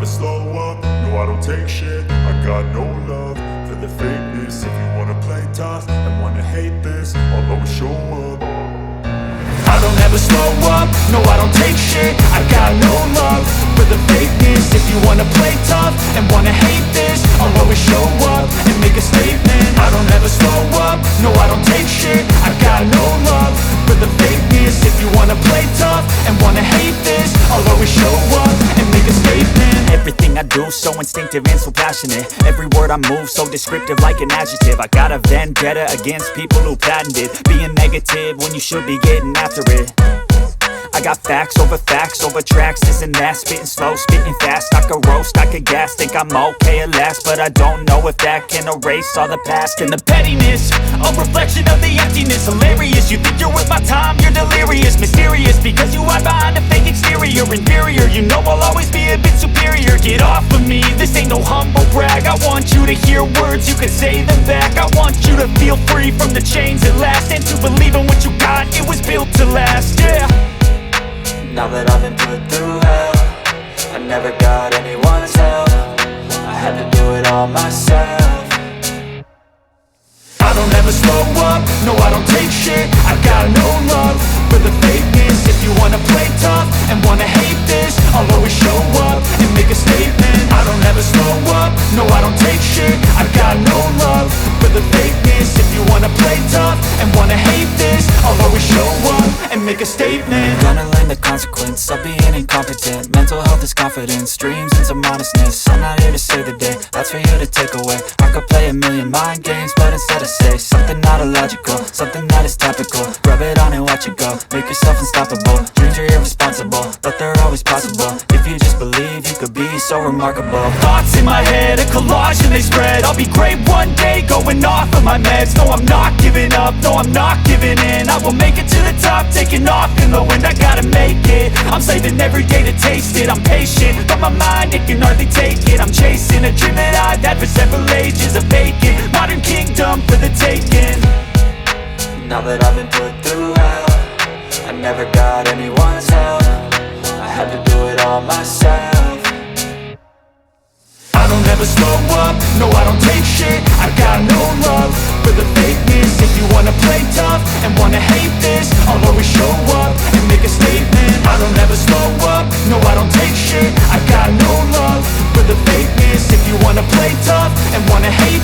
slow up, no I don't take shit. I got no love for the fakeness. If you wanna play tough and wanna hate this, I'll always show up. I don't ever slow up, no I don't take shit. I got no love for the fakeness. If you wanna play tough and wanna hate this, I'll always show up and make a statement. I don't ever slow up, no I don't take shit. I got no love for the fakeness. If you wanna play tough and wanna hate this, I'll always show up and make a statement. Everything I do so instinctive and so passionate. Every word I move so descriptive like an adjective. I got a vendetta against people who patented being negative when you should be getting after it. I got facts over tracks, this and that. Spitting slow, spitting fast, I could roast, I could gas. Think I'm okay at last, but I don't know if that can erase all the past. And the pettiness, a reflection of the emptiness. Hilarious, you think you're worth my time, you're delirious. Mysterious, because you hide behind a fake exterior. Inferior, you know I'll always be a bit superior. Get off of me, this ain't no humble brag. I want you to hear words, you can say them back. I want you to feel free from the chains at last, and to believe in what you got, it was built to last, yeah. Now that I've been put through hell, I never got anyone's help. I had to do it all myself. I don't ever slow up, no I don't take shit. I got no love for the fakeness. If you wanna play tough and wanna hate this, I'll always show up and make a statement. I don't ever slow up, no I don't take shit. I got no love for the fakeness. If you wanna play tough and wanna hate this, I'll always show up and make a statement. Gonna learn the consequence of being incompetent. Mental health is confidence, dreams and some honestness. I'm not here to save the day, that's for you to take away. I could play a million mind games, but instead I say something not illogical, something that is topical. Rub it on and watch it go, make yourself unstoppable. Dreams are irresponsible, but they're always possible. If you just believe, you could be so remarkable. Thoughts in my head, a collage and they spread. I'll be great one day, going off of my meds. No, I'm not giving up, no, I'm not giving in. I will make it to the top, taking off in the wind. I gotta make it, I'm saving every day to taste it. I'm patient, but my mind, it can hardly take it. I'm chasing a dream that I've had for several ages. A vacant, modern kingdom for the taking. Now that I've been put through hell, I never got anyone's help. I had to do it all myself. I don't ever slow up, no I don't take shit. I got no love for the fakeness. If you wanna play tough and wanna hate this, I'll always show up and make a statement. I don't ever slow up, no I don't take shit. I got no love for the fakeness. If you wanna play tough and wanna hate